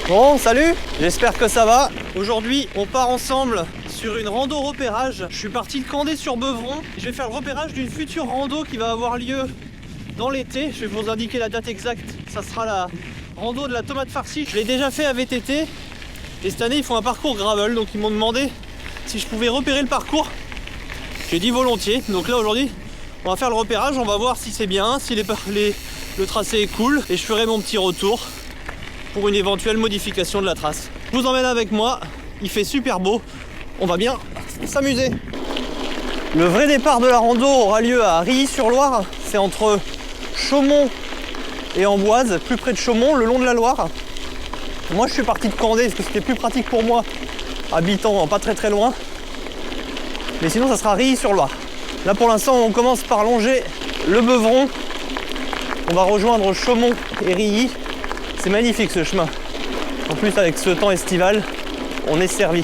Bon, salut, j'espère que ça va. Aujourd'hui, on part ensemble sur une rando repérage. Je suis parti de Candé sur Beuvron. Je vais faire le repérage d'une future rando qui va avoir lieu dans l'été. Je vais vous indiquer la date exacte. Ça sera la rando de la tomate farcie. Je l'ai déjà fait à VTT. Et cette année, ils font un parcours gravel. Donc, ils m'ont demandé si je pouvais repérer le parcours. J'ai dit volontiers. Donc là, aujourd'hui, on va faire le repérage. On va voir si c'est bien, si le tracé est cool. Et je ferai mon petit retour pour une éventuelle modification de la trace. Je vous emmène avec moi, il fait super beau, on va bien s'amuser. Le vrai départ de la rando aura lieu à Rilly-sur-Loire, c'est entre Chaumont et Amboise, plus près de Chaumont, le long de la Loire. Moi je suis parti de Candé parce que c'était plus pratique pour moi, habitant pas très loin. Mais sinon ça sera Rilly-sur-Loire. Là pour l'instant on commence par longer le Beuvron, on va rejoindre Chaumont et Rilly. C'est magnifique ce chemin. En plus avec ce temps estival, on est servi.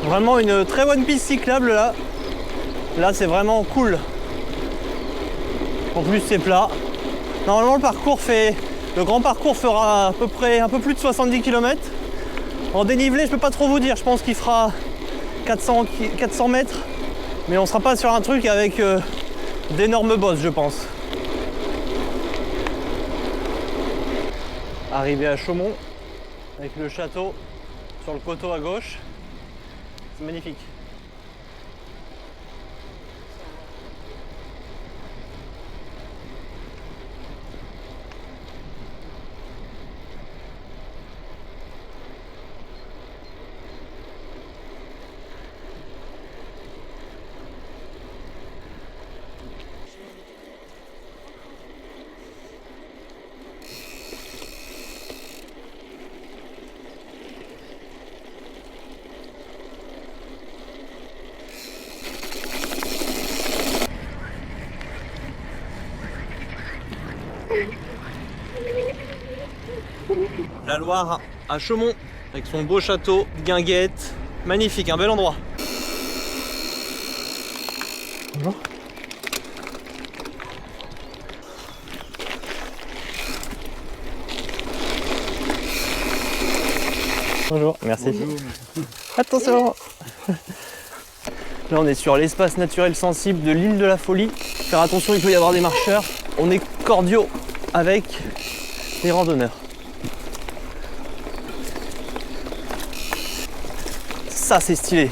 Vraiment une très bonne piste cyclable là. Là c'est vraiment cool. En plus c'est plat. Normalement le grand parcours fera à peu près un peu plus de 70 km. En dénivelé, je peux pas trop vous dire, je pense qu'il fera 400 mètres, mais on sera pas sur un truc avec d'énormes bosses, je pense. Arrivé à Chaumont, avec le château sur le coteau à gauche, c'est magnifique. La Loire à Chaumont, avec son beau château, guinguette, magnifique, un bel endroit. Bonjour. Bonjour, merci. Bonjour. Attention. Là on est sur l'espace naturel sensible de l'île de la Folie. Faire attention, il peut y avoir des marcheurs. On est cordiaux avec les randonneurs. Ça c'est stylé.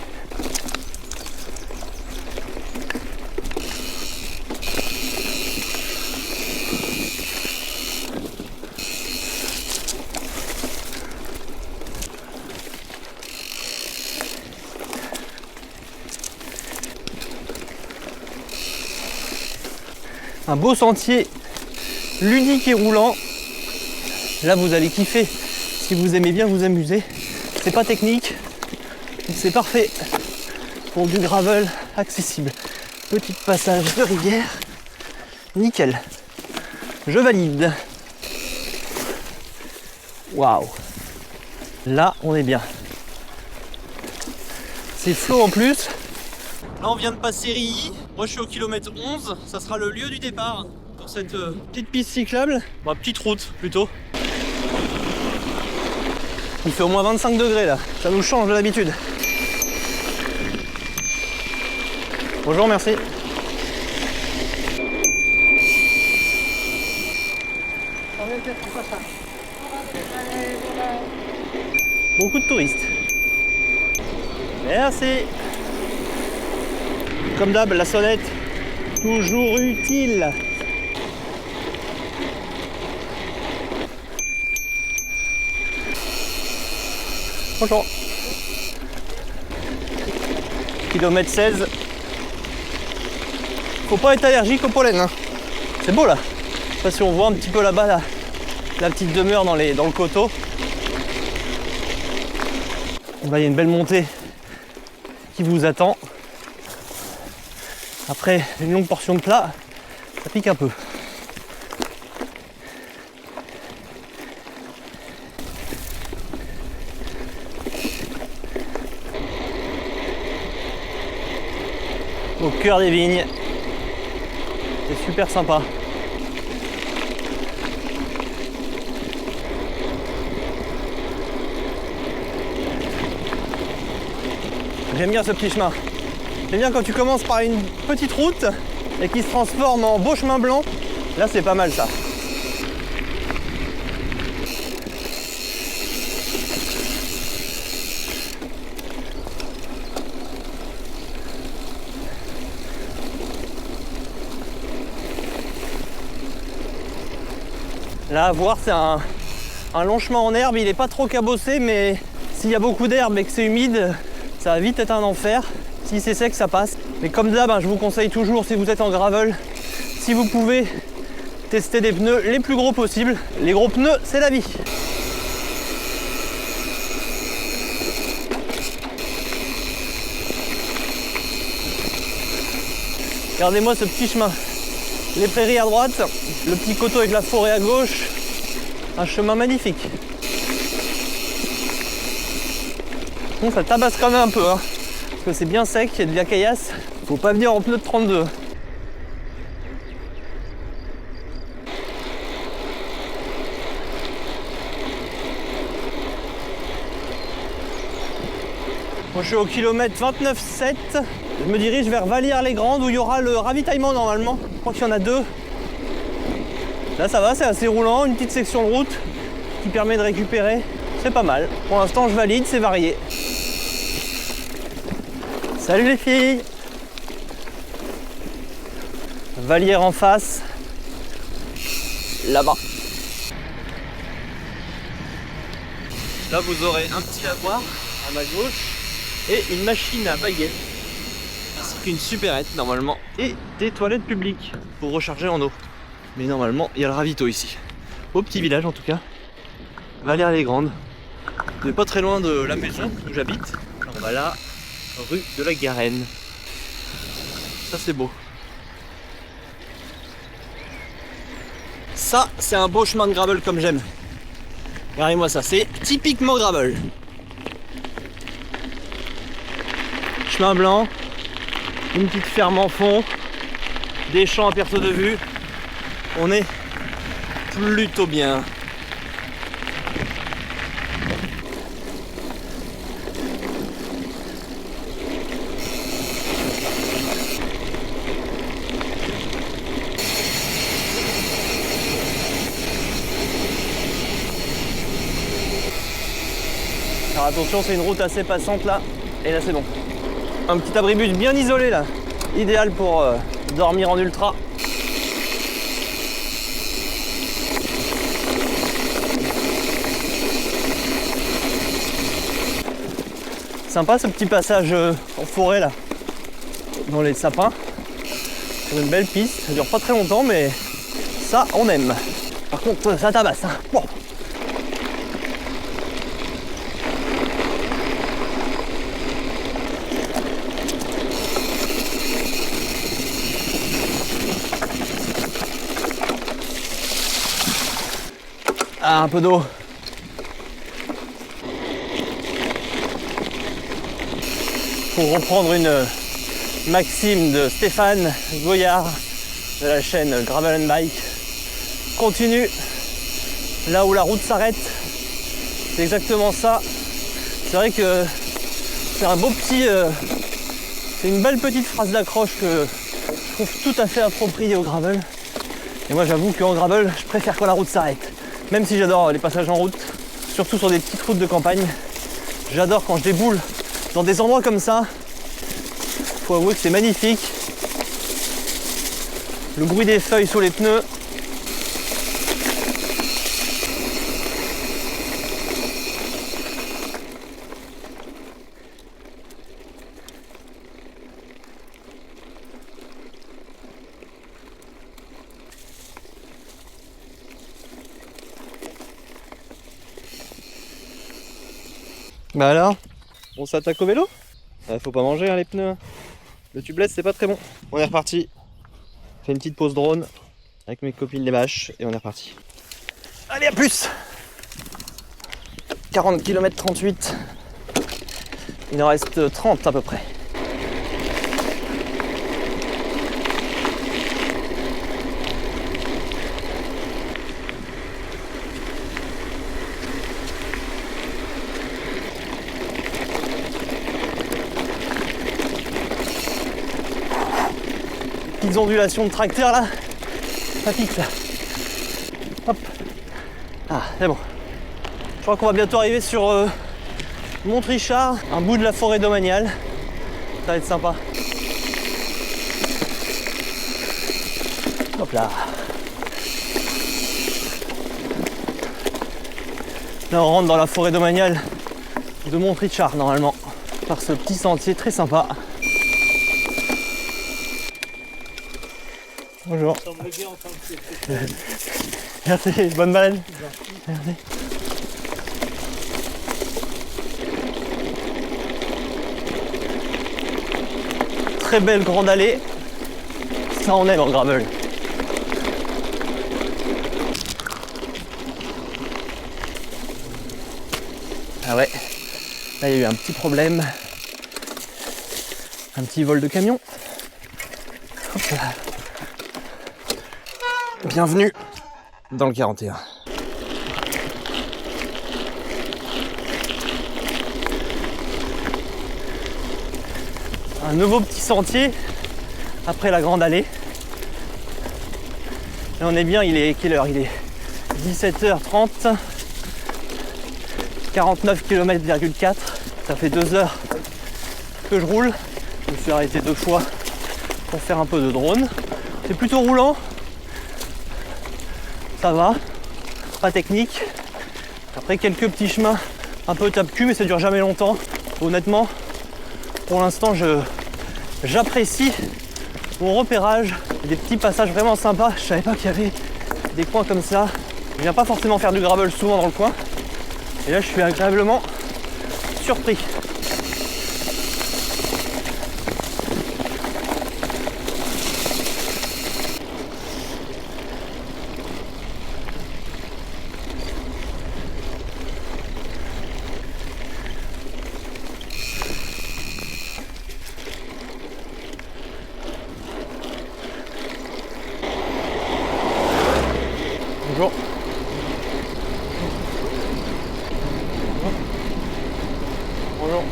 Un beau sentier ludique et roulant. Là vous allez kiffer si vous aimez bien vous amuser. C'est pas technique. C'est parfait pour du gravel accessible. Petit passage de rivière. Nickel. Je valide. Waouh. Là, on est bien. C'est flot en plus. Là, on vient de passer Rilly. Moi, je suis au kilomètre 11. Ça sera le lieu du départ pour cette petite piste cyclable. Bon, petite route plutôt. Il fait au moins 25 degrés là. Ça nous change de l'habitude. Bonjour, merci. Beaucoup de touristes. Merci. Comme d'hab, la sonnette, toujours utile. Bonjour. Kilomètre 16. Faut pas être allergique au pollen, hein. C'est beau là. Je sais pas si on voit un petit peu là-bas la petite demeure dans le coteau. Là il y a une belle montée qui vous attend. Après une longue portion de plat, ça pique un peu. au cœur des vignes. C'est super sympa. J'aime bien ce petit chemin. J'aime bien quand tu commences par une petite route et qui se transforme en beau chemin blanc. Là, c'est pas mal ça. Là, à voir, c'est un long chemin en herbe. Il n'est pas trop cabossé, mais s'il y a beaucoup d'herbe et que c'est humide, ça va vite être un enfer. Si c'est sec, ça passe. Mais comme d'hab, je vous conseille toujours, si vous êtes en gravel, si vous pouvez, tester des pneus les plus gros possibles. Les gros pneus, c'est la vie. Regardez-moi ce petit chemin. Les prairies à droite, le petit coteau avec la forêt à gauche. Un chemin magnifique. Bon, ça tabasse quand même un peu, parce que c'est bien sec, il y a de la caillasse. Faut pas venir en pneu de 32. Moi, je suis au kilomètre 29,7. Je me dirige vers Vallières-les-Grandes où il y aura le ravitaillement normalement. Je crois qu'il y en a 2. Là ça va, c'est assez roulant, une petite section de route qui permet de récupérer. C'est pas mal. Pour l'instant je valide, c'est varié. Salut les filles! Vallières en face. Là-bas. Là vous aurez un petit lavoir à ma gauche et une machine à baguettes. Ainsi qu'une supérette normalement. Et des toilettes publiques pour recharger en eau. Mais normalement il y a le ravito ici. Au petit village en tout cas. Vallières-les-Grandes. On n'est pas très loin de la maison où j'habite. On va là, rue de la Garenne. Ça c'est beau. Ça c'est un beau chemin de gravel comme j'aime. Regardez-moi ça, c'est typiquement gravel. Chemin blanc, une petite ferme en fond, des champs à perte de vue. On est plutôt bien. Alors attention, c'est une route assez passante là, et là c'est bon. Un petit abribus bien isolé là, idéal pour dormir en ultra. Sympa ce petit passage en forêt là, dans les sapins. Sur une belle piste, ça dure pas très longtemps mais ça on aime. Par contre ça tabasse. Bon. Ah, un peu d'eau. Pour reprendre une maxime de Stéphane Goyard de la chaîne Gravel & Bike, continue là où la route s'arrête. C'est exactement ça. C'est vrai que c'est un beau petit... c'est une belle petite phrase d'accroche que je trouve tout à fait appropriée au gravel. Et moi j'avoue qu'en gravel, je préfère quand la route s'arrête. Même si j'adore les passages en route, surtout sur des petites routes de campagne. J'adore quand je déboule dans des endroits comme ça. Faut avouer que c'est magnifique. Le bruit des feuilles sous les pneus. Bah alors, on s'attaque au vélo? Faut pas manger les pneus. Le tubeless c'est pas très bon. On est reparti. On fait une petite pause drone avec mes copines les bâches et on est reparti. Allez, à plus. 40 km 38. Il en reste 30 à peu près. petites ondulations de tracteur là. Ça pique là. Hop. Ah, c'est bon. Je crois qu'on va bientôt arriver sur Montrichard, un bout de la forêt domaniale. Ça va être sympa. Hop là. Là, on rentre dans la forêt domaniale de Montrichard normalement, par ce petit sentier très sympa. Bonjour. Merci, bonne balade. Merci. Très belle grande allée. Ça on aime en gravel. Ah ouais, là il y a eu un petit problème. Un petit vol de camion. Hop là. Bienvenue dans le 41. Un nouveau petit sentier après la grande allée. Et on est bien, il est quelle heure? Il est 17h30. 49 km,4. Ça fait 2 heures que je roule. Je me suis arrêté 2 fois pour faire un peu de drone. C'est plutôt roulant. Ça va. Pas technique. Après quelques petits chemins un peu tape-cul, mais ça dure jamais longtemps. Honnêtement, pour l'instant, j'apprécie mon repérage. Des petits passages vraiment sympas. Je savais pas qu'il y avait des coins comme ça. Je viens pas forcément faire du gravel souvent dans le coin. Et là, je suis agréablement surpris. Bonjour. Bonjour.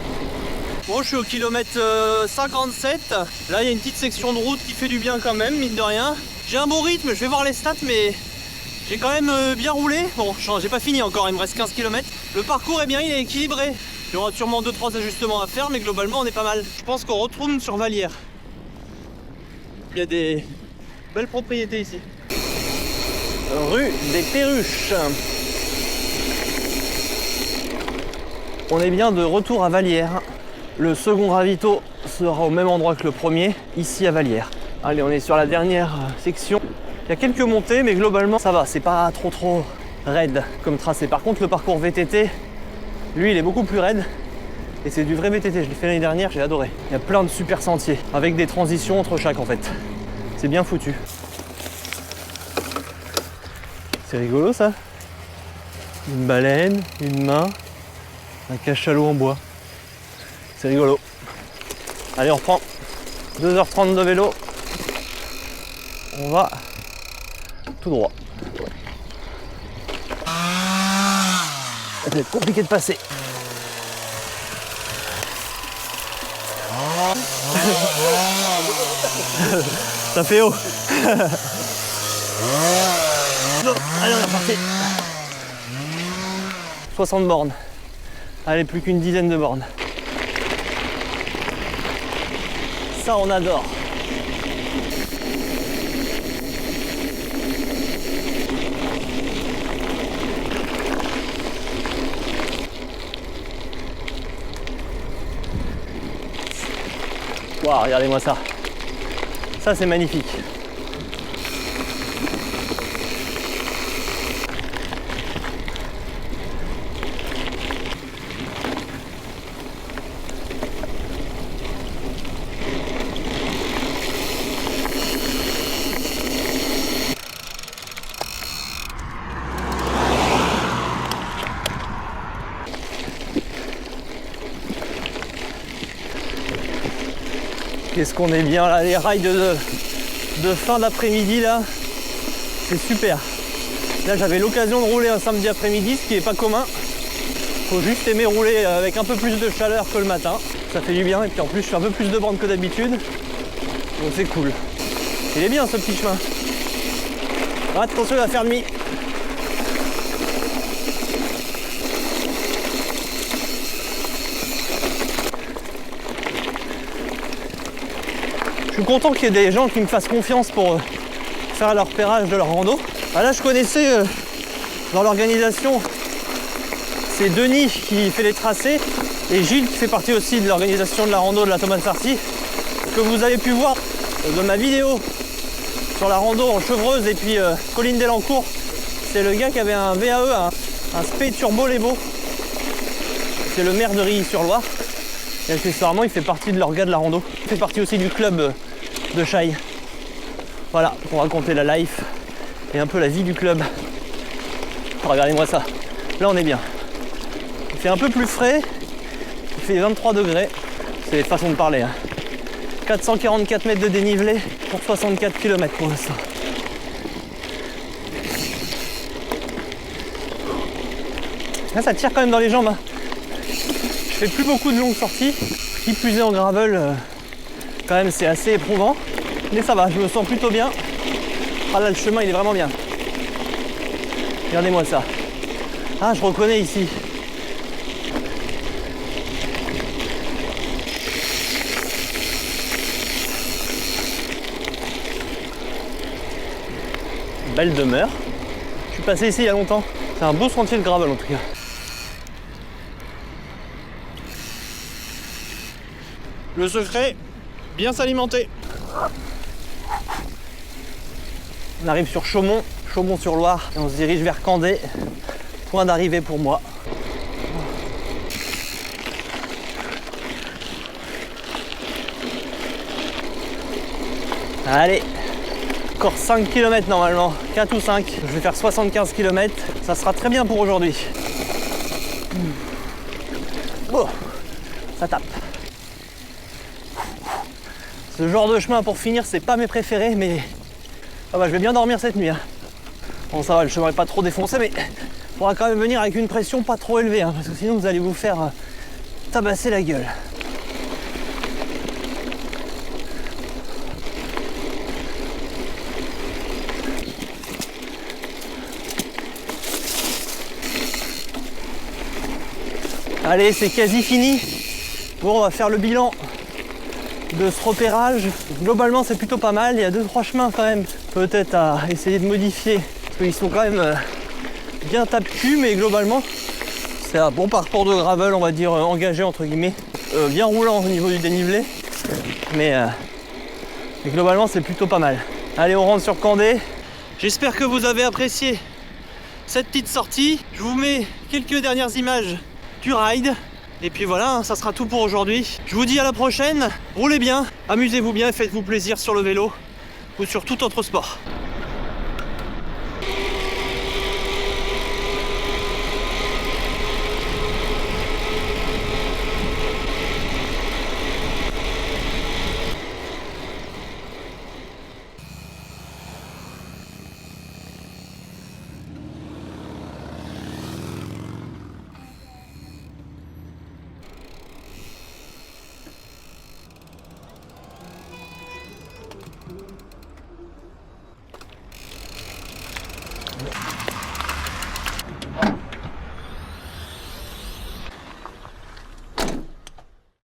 Bon, je suis au kilomètre 57. Là, il y a une petite section de route qui fait du bien quand même, mine de rien. J'ai un bon rythme, je vais voir les stats, mais j'ai quand même bien roulé. Bon, j'ai pas fini encore, il me reste 15 km. Le parcours est bien, il est équilibré. Il y aura sûrement 2-3 ajustements à faire, mais globalement, on est pas mal. Je pense qu'on retourne sur Vallière. Il y a des belles propriétés ici. Rue des Perruches. On est bien de retour à Vallière. Le second ravito sera au même endroit que le premier, ici à Vallière. Allez, on est sur la dernière section. Il y a quelques montées, mais globalement ça va, c'est pas trop raide comme tracé. Par contre, le parcours VTT, lui, il est beaucoup plus raide. Et c'est du vrai VTT, je l'ai fait l'année dernière, j'ai adoré. Il y a plein de super sentiers, avec des transitions entre chaque en fait. C'est bien foutu. C'est rigolo ça. Une baleine, une main, un cachalot en bois. C'est rigolo. Allez, on reprend. 2h30 de vélo. On va tout droit. Ça va être compliqué de passer. Ça fait haut. Allez, on est reparti. 60 bornes. Allez, plus qu'une dizaine de bornes. Ça, on adore. Waouh, regardez-moi ça. Ça, c'est magnifique. Qu'est-ce qu'on est bien là, les rails de fin d'après-midi là, c'est super. Là j'avais l'occasion de rouler un samedi après-midi, ce qui n'est pas commun. Faut juste aimer rouler avec un peu plus de chaleur que le matin. Ça fait du bien et puis en plus je fais un peu plus de bornes que d'habitude. Donc c'est cool. Il est bien ce petit chemin. Ah, attention, il va faire demi. Je suis content qu'il y ait des gens qui me fassent confiance pour faire leur repérage de leur rando. Ah là, je connaissais dans l'organisation, c'est Denis qui fait les tracés et Gilles qui fait partie aussi de l'organisation de la rando de la Tomate Farcie, que vous avez pu voir de ma vidéo sur la rando en Chevreuse et puis Colline Delancourt. C'est le gars qui avait un VAE, un Spey Turbo Lebo. C'est le maire de Rilly-sur-Loire. Et accessoirement, il fait partie de l'orga de la rando. Il fait partie aussi du club de Chaille. Voilà, pour raconter la life et un peu la vie du club. Regardez-moi ça. Là, on est bien. Il fait un peu plus frais. Il fait 23 degrés. C'est façon de parler. 444 mètres de dénivelé pour 64 km pour l'instant. Là, ça tire quand même dans les jambes. Je fais plus beaucoup de longues sorties. Qui plus est en gravel, quand même c'est assez éprouvant. Mais ça va, je me sens plutôt bien. Ah là, le chemin il est vraiment bien. Regardez-moi ça. Ah, je reconnais ici. Belle demeure. Je suis passé ici il y a longtemps. C'est un beau sentier de gravel en tout cas. Le secret, bien s'alimenter. On arrive sur Chaumont, Chaumont-sur-Loire, et on se dirige vers Candé. Point d'arrivée pour moi. Allez, encore 5 km normalement, 4 ou 5. Je vais faire 75 km, ça sera très bien pour aujourd'hui. Oh, ça tape. Ce genre de chemin pour finir, c'est pas mes préférés, mais ah bah, je vais bien dormir cette nuit. Bon, ça va, le chemin est pas trop défoncé, mais il faudra quand même venir avec une pression pas trop élevée, parce que sinon vous allez vous faire tabasser la gueule. Allez, c'est quasi fini. Bon, on va faire le bilan de ce repérage. Globalement, c'est plutôt pas mal. Il y a 2-3 chemins quand même, peut-être à essayer de modifier, parce qu'ils sont quand même bien tape-cul, mais globalement, c'est un bon parcours de gravel, on va dire engagé entre guillemets, bien roulant au niveau du dénivelé, mais globalement, c'est plutôt pas mal. Allez, on rentre sur Candé. J'espère que vous avez apprécié cette petite sortie. Je vous mets quelques dernières images du ride. Et puis voilà, ça sera tout pour aujourd'hui. Je vous dis à la prochaine, roulez bien, amusez-vous bien et faites-vous plaisir sur le vélo ou sur tout autre sport.